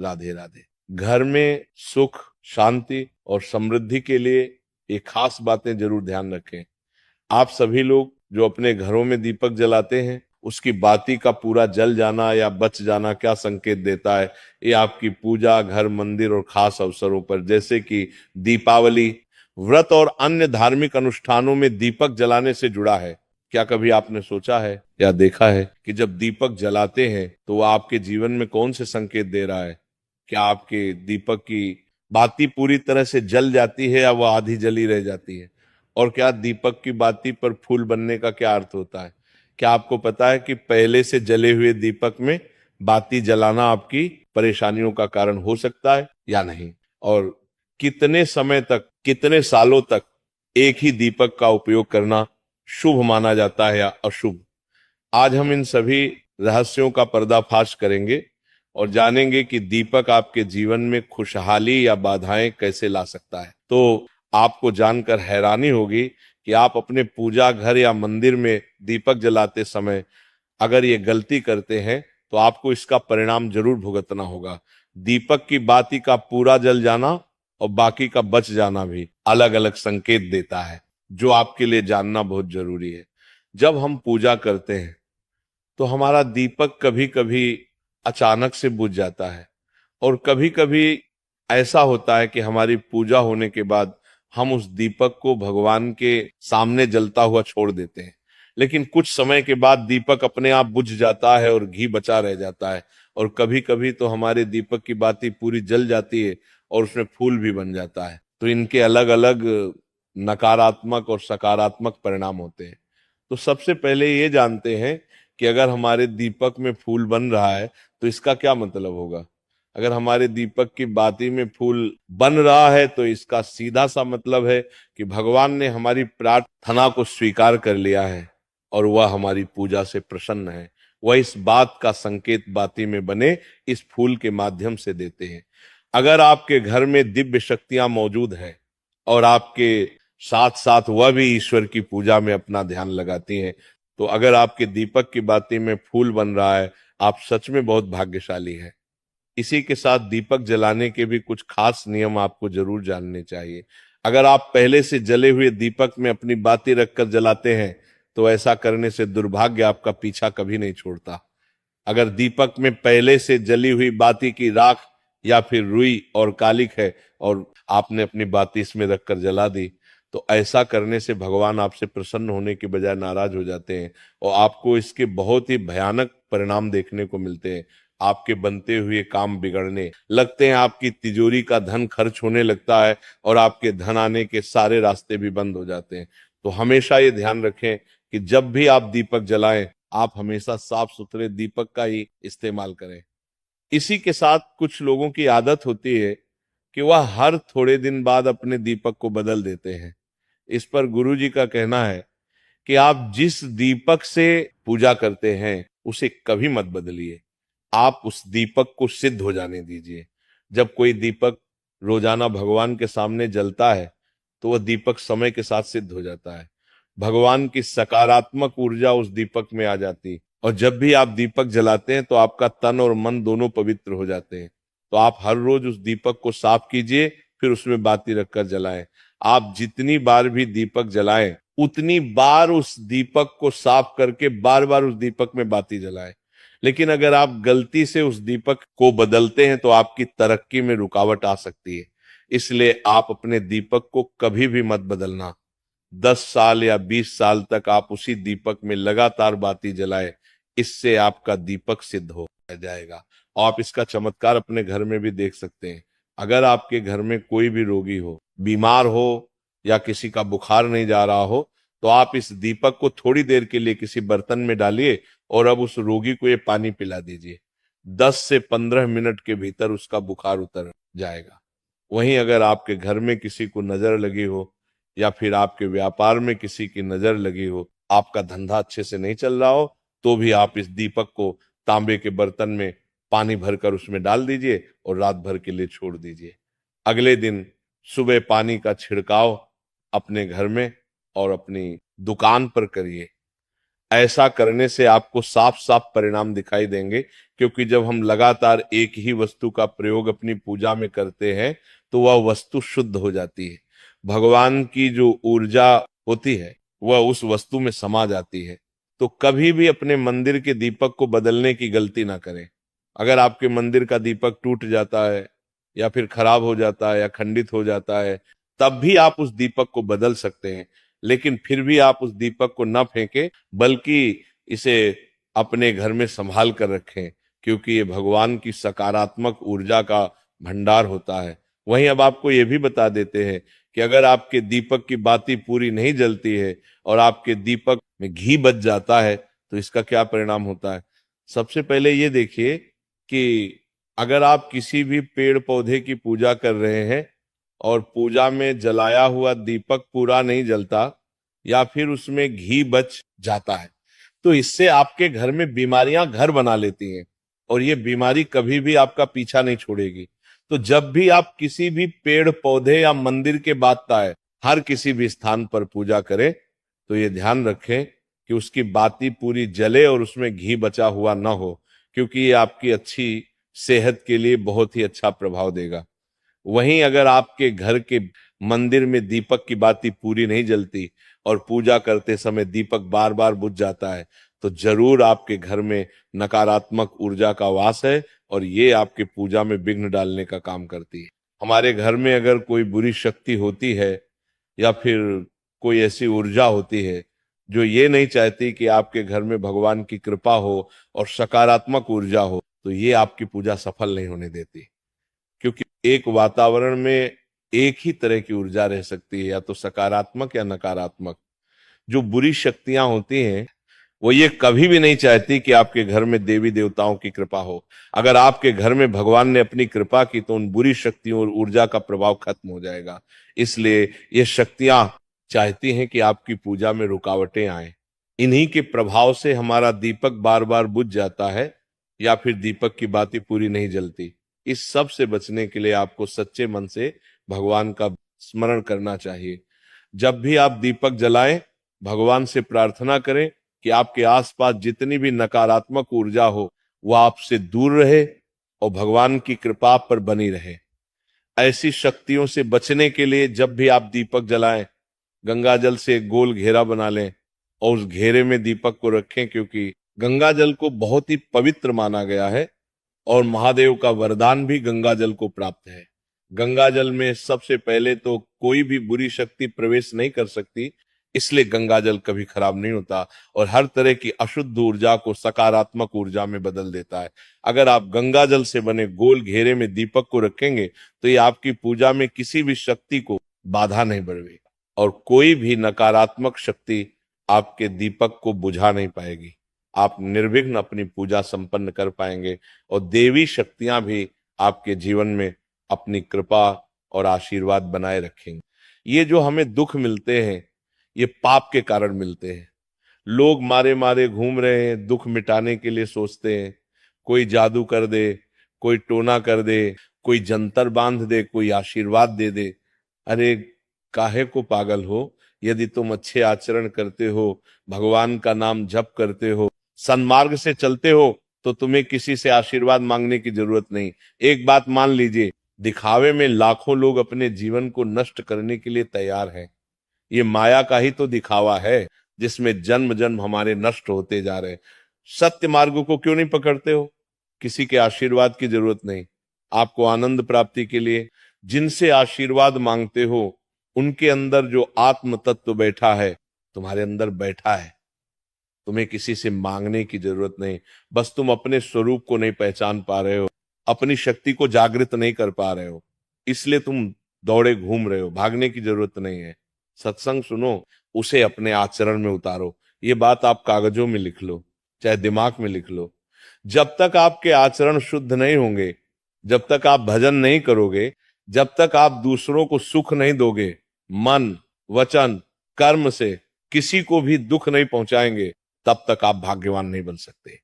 राधे राधे। घर में सुख, शांति और समृद्धि के लिए ये खास बातें जरूर ध्यान रखें। आप सभी लोग जो अपने घरों में दीपक जलाते हैं, उसकी बाती का पूरा जल जाना या बच जाना क्या संकेत देता है? ये आपकी पूजा, घर, मंदिर और खास अवसरों पर जैसे कि दीपावली, व्रत और अन्य धार्मिक अनुष्ठानों में दीपक जलाने से जुड़ा है। क्या कभी आपने सोचा है या देखा है कि जब दीपक जलाते हैं तो वो आपके जीवन में कौन से संकेत दे रहा है? क्या आपके दीपक की बाती पूरी तरह से जल जाती है या वो आधी जली रह जाती है? और क्या दीपक की बाती पर फूल बनने का क्या अर्थ होता है? क्या आपको पता है कि पहले से जले हुए दीपक में बाती जलाना आपकी परेशानियों का कारण हो सकता है या नहीं? और कितने समय तक, कितने सालों तक एक ही दीपक का उपयोग करना शुभ माना जाता है या अशुभ? आज हम इन सभी रहस्यों का पर्दाफाश करेंगे और जानेंगे कि दीपक आपके जीवन में खुशहाली या बाधाएं कैसे ला सकता है। तो आपको जानकर हैरानी होगी कि आप अपने पूजा घर या मंदिर में दीपक जलाते समय अगर ये गलती करते हैं तो आपको इसका परिणाम जरूर भुगतना होगा। दीपक की बाती का पूरा जल जाना और बाकी का बच जाना भी अलग अलग संकेत देता है, जो आपके लिए जानना बहुत जरूरी है। जब हम पूजा करते हैं तो हमारा दीपक कभी कभी अचानक से बुझ जाता है और कभी कभी ऐसा होता है कि हमारी पूजा होने के बाद हम उस दीपक को भगवान के सामने जलता हुआ छोड़ देते हैं। लेकिन कुछ समय के बाद दीपक अपने आप बुझ जाता है और घी बचा रह जाता है। और कभी कभी तो हमारे दीपक की बाती पूरी जल जाती है और उसमें फूल भी बन जाता है। तो इनके अलग अलग नकारात्मक और सकारात्मक परिणाम होते हैं। तो सबसे पहले ये जानते हैं कि अगर हमारे दीपक में फूल बन रहा है तो इसका क्या मतलब होगा। अगर हमारे दीपक की बाती में फूल बन रहा है तो इसका सीधा सा मतलब है कि भगवान ने हमारी प्रार्थना को स्वीकार कर लिया है और वह हमारी पूजा से प्रसन्न है। वह इस बात का संकेत बाती में बने इस फूल के माध्यम से देते हैं। अगर आपके घर में दिव्य शक्तियां मौजूद हैं और आपके साथ साथ वह भी ईश्वर की पूजा में अपना ध्यान लगाती हैं, तो अगर आपके दीपक की बाती में फूल बन रहा है, आप सच में बहुत भाग्यशाली हैं। इसी के साथ दीपक जलाने के भी कुछ खास नियम आपको जरूर जानने चाहिए। अगर आप पहले से जले हुए दीपक में अपनी बाती रखकर जलाते हैं तो ऐसा करने से दुर्भाग्य आपका पीछा कभी नहीं छोड़ता। अगर दीपक में पहले से जली हुई बाती की राख या फिर रुई और कालिक है और आपने अपनी बाती इसमें रखकर जला दी, तो ऐसा करने से भगवान आपसे प्रसन्न होने के बजाय नाराज हो जाते हैं और आपको इसके बहुत ही भयानक परिणाम देखने को मिलते हैं। आपके बनते हुए काम बिगड़ने लगते हैं, आपकी तिजोरी का धन खर्च होने लगता है और आपके धन आने के सारे रास्ते भी बंद हो जाते हैं। तो हमेशा ये ध्यान रखें कि जब भी आप दीपक जलाएं, आप हमेशा साफ सुथरे दीपक का ही इस्तेमाल करें। इसी के साथ कुछ लोगों की आदत होती है कि वह हर थोड़े दिन बाद अपने दीपक को बदल देते हैं। इस पर गुरु जी का कहना है कि आप जिस दीपक से पूजा करते हैं उसे कभी मत बदलिए। आप उस दीपक को सिद्ध हो जाने दीजिए। जब कोई दीपक रोजाना भगवान के सामने जलता है तो वह दीपक समय के साथ सिद्ध हो जाता है। भगवान की सकारात्मक ऊर्जा उस दीपक में आ जाती और जब भी आप दीपक जलाते हैं तो आपका तन और मन दोनों पवित्र हो जाते हैं। तो आप हर रोज उस दीपक को साफ कीजिए, फिर उसमें बाती रखकर जलाएं। आप जितनी बार भी दीपक जलाएं उतनी बार उस दीपक को साफ करके बार बार उस दीपक में बाती जलाएं। लेकिन अगर आप गलती से उस दीपक को बदलते हैं तो आपकी तरक्की में रुकावट आ सकती है। इसलिए आप अपने दीपक को कभी भी मत बदलना। 10 साल या 20 साल तक आप उसी दीपक में लगातार बाती जलाए, इससे आपका दीपक सिद्ध हो जाएगा। और आप इसका चमत्कार अपने घर में भी देख सकते हैं। अगर आपके घर में कोई भी रोगी हो, बीमार हो या किसी का बुखार नहीं जा रहा हो, तो आप इस दीपक को थोड़ी देर के लिए किसी बर्तन में डालिए और अब उस रोगी को ये पानी पिला दीजिए। 10 से 15 मिनट के भीतर उसका बुखार उतर जाएगा। वहीं अगर आपके घर में किसी को नजर लगी हो या फिर आपके व्यापार में किसी की नजर लगी हो, आपका धंधा अच्छे से नहीं चल रहा हो, तो भी आप इस दीपक को तांबे के बर्तन में पानी भरकर उसमें डाल दीजिए और रात भर के लिए छोड़ दीजिए। अगले दिन सुबह पानी का छिड़काव अपने घर में और अपनी दुकान पर करिए। ऐसा करने से आपको साफ साफ परिणाम दिखाई देंगे, क्योंकि जब हम लगातार एक ही वस्तु का प्रयोग अपनी पूजा में करते हैं तो वह वस्तु शुद्ध हो जाती है। भगवान की जो ऊर्जा होती है वह उस वस्तु में समा जाती है। तो कभी भी अपने मंदिर के दीपक को बदलने की गलती ना करें। अगर आपके मंदिर का दीपक टूट जाता है या फिर खराब हो जाता है या खंडित हो जाता है, तब भी आप उस दीपक को बदल सकते हैं। लेकिन फिर भी आप उस दीपक को न फेंकें, बल्कि इसे अपने घर में संभाल कर रखें, क्योंकि ये भगवान की सकारात्मक ऊर्जा का भंडार होता है। वहीं अब आपको ये भी बता देते हैं कि अगर आपके दीपक की बाती पूरी नहीं जलती है और आपके दीपक में घी बच जाता है तो इसका क्या परिणाम होता है। सबसे पहले ये देखिए कि अगर आप किसी भी पेड़ पौधे की पूजा कर रहे हैं और पूजा में जलाया हुआ दीपक पूरा नहीं जलता या फिर उसमें घी बच जाता है, तो इससे आपके घर में बीमारियां घर बना लेती हैं और ये बीमारी कभी भी आपका पीछा नहीं छोड़ेगी। तो जब भी आप किसी भी पेड़ पौधे या मंदिर के बाता है हर किसी भी स्थान पर पूजा करें तो ये ध्यान रखें कि उसकी बाती पूरी जले और उसमें घी बचा हुआ ना हो, क्योंकि ये आपकी अच्छी सेहत के लिए बहुत ही अच्छा प्रभाव देगा। वहीं अगर आपके घर के मंदिर में दीपक की बाती पूरी नहीं जलती और पूजा करते समय दीपक बार बार बुझ जाता है तो जरूर आपके घर में नकारात्मक ऊर्जा का वास है और ये आपके पूजा में विघ्न डालने का काम करती है। हमारे घर में अगर कोई बुरी शक्ति होती है या फिर कोई ऐसी ऊर्जा होती है जो ये नहीं चाहती कि आपके घर में भगवान की कृपा हो और सकारात्मक ऊर्जा हो, तो ये आपकी पूजा सफल नहीं होने देती। क्योंकि एक वातावरण में एक ही तरह की ऊर्जा रह सकती है, या तो सकारात्मक या नकारात्मक। जो बुरी शक्तियां होती हैं वो ये कभी भी नहीं चाहती कि आपके घर में देवी देवताओं की कृपा हो। अगर आपके घर में भगवान ने अपनी कृपा की तो उन बुरी शक्तियों और ऊर्जा का प्रभाव खत्म हो जाएगा। इसलिए ये शक्तियां चाहती हैं कि आपकी पूजा में रुकावटें आए। इन्हीं के प्रभाव से हमारा दीपक बार बार बुझ जाता है या फिर दीपक की बाती पूरी नहीं जलती। इस सब से बचने के लिए आपको सच्चे मन से भगवान का स्मरण करना चाहिए। जब भी आप दीपक जलाएं, भगवान से प्रार्थना करें कि आपके आसपास जितनी भी नकारात्मक ऊर्जा हो वह आपसे दूर रहे और भगवान की कृपा पर बनी रहे। ऐसी शक्तियों से बचने के लिए जब भी आप दीपक जलाएं, गंगा जल से एक गोल घेरा बना लें और उस घेरे में दीपक को रखें, क्योंकि गंगा जल को बहुत ही पवित्र माना गया है और महादेव का वरदान भी गंगा जल को प्राप्त है। गंगा जल में सबसे पहले तो कोई भी बुरी शक्ति प्रवेश नहीं कर सकती, इसलिए गंगा जल कभी खराब नहीं होता और हर तरह की अशुद्ध ऊर्जा को सकारात्मक ऊर्जा में बदल देता है। अगर आप गंगा जल से बने गोल घेरे में दीपक को रखेंगे तो ये आपकी पूजा में किसी भी शक्ति को बाधा नहीं बढ़ेगी और कोई भी नकारात्मक शक्ति आपके दीपक को बुझा नहीं पाएगी। आप निर्विघ्न अपनी पूजा संपन्न कर पाएंगे और देवी शक्तियां भी आपके जीवन में अपनी कृपा और आशीर्वाद बनाए रखेंगे। ये जो हमें दुख मिलते हैं ये पाप के कारण मिलते हैं। लोग मारे मारे घूम रहे हैं, दुख मिटाने के लिए सोचते हैं। कोई जादू कर दे, कोई टोना कर दे, कोई जंतर बांध दे, कोई आशीर्वाद दे दे। अरे काहे को पागल हो? यदि तुम अच्छे आचरण करते हो, भगवान का नाम जप करते हो, सन्मार्ग से चलते हो, तो तुम्हें किसी से आशीर्वाद मांगने की जरूरत नहीं। एक बात मान लीजिए, दिखावे में लाखों लोग अपने जीवन को नष्ट करने के लिए तैयार हैं। ये माया का ही तो दिखावा है जिसमें जन्म जन्म हमारे नष्ट होते जा रहे हैं। सत्य मार्ग को क्यों नहीं पकड़ते हो? किसी के आशीर्वाद की जरूरत नहीं। आपको आनंद प्राप्ति के लिए जिनसे आशीर्वाद मांगते हो उनके अंदर जो आत्म तत्व बैठा है तुम्हारे अंदर बैठा है। तुम्हें किसी से मांगने की जरूरत नहीं। बस तुम अपने स्वरूप को नहीं पहचान पा रहे हो, अपनी शक्ति को जागृत नहीं कर पा रहे हो, इसलिए तुम दौड़े घूम रहे हो। भागने की जरूरत नहीं है। सत्संग सुनो, उसे अपने आचरण में उतारो। ये बात आप कागजों में लिख लो, चाहे दिमाग में लिख लो। जब तक आपके आचरण शुद्ध नहीं होंगे, जब तक आप भजन नहीं करोगे, जब तक आप दूसरों को सुख नहीं दोगे, मन वचन कर्म से किसी को भी दुख नहीं पहुंचाएंगे, तब तक आप भाग्यवान नहीं बन सकते।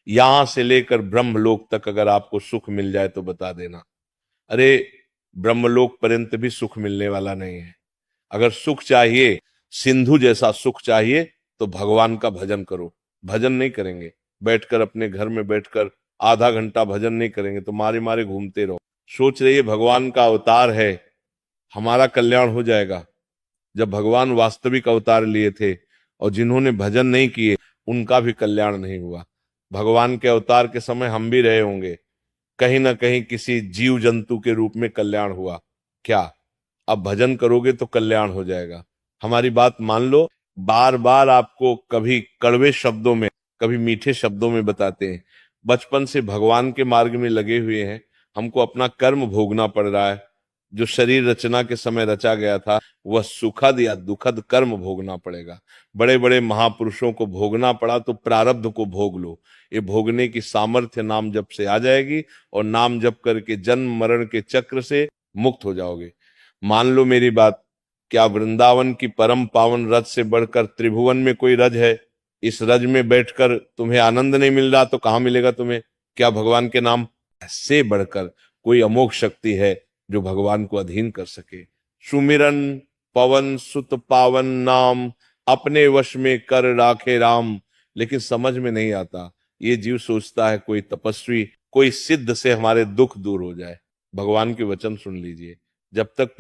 यहां से लेकर ब्रह्मलोक तक अगर आपको सुख मिल जाए तो बता देना, अरे ब्रह्मलोक पर्यंत भी सुख मिलने वाला नहीं है। अगर सुख चाहिए, सिंधु जैसा सुख चाहिए, तो भगवान का भजन करो। भजन नहीं करेंगे, बैठकर अपने घर में बैठकर आधा घंटा भजन नहीं करेंगे तो मारे मारे घूमते रहो। सोच रही है भगवान का अवतार है, हमारा कल्याण हो जाएगा। जब भगवान वास्तविक अवतार लिए थे और जिन्होंने भजन नहीं किए उनका भी कल्याण नहीं हुआ। भगवान के अवतार के समय हम भी रहे होंगे, कहीं ना कहीं किसी जीव जंतु के रूप में कल्याण हुआ। क्या अब भजन करोगे तो कल्याण हो जाएगा। हमारी बात मान लो। बार बार आपको कभी कड़वे शब्दों में, कभी मीठे शब्दों में बताते हैं। बचपन से भगवान के मार्ग में लगे हुए हैं, हमको अपना कर्म भोगना पड़ रहा है। जो शरीर रचना के समय रचा गया था वह सुखद या दुखद कर्म भोगना पड़ेगा। बड़े बड़े महापुरुषों को भोगना पड़ा तो प्रारब्ध को भोग लो। ये भोगने की सामर्थ्य नाम जप से आ जाएगी और नाम जप करके जन्म मरण के चक्र से मुक्त हो जाओगे। मान लो मेरी बात, क्या वृंदावन की परम पावन रज से बढ़कर त्रिभुवन में कोई रज है? इस रज में बैठकर तुम्हें आनंद नहीं मिल रहा तो कहां मिलेगा तुम्हें? क्या भगवान के नाम से बढ़कर कोई अमोघ शक्ति है जो भगवान को अधीन कर सके? सुमिरन पवन सुत पावन नाम, अपने वश में कर राखे राम। लेकिन समझ में नहीं आता। ये जीव सोचता है कोई तपस्वी, कोई सिद्ध से हमारे दुख दूर हो जाए। भगवान के वचन सुन लीजिए, जब तक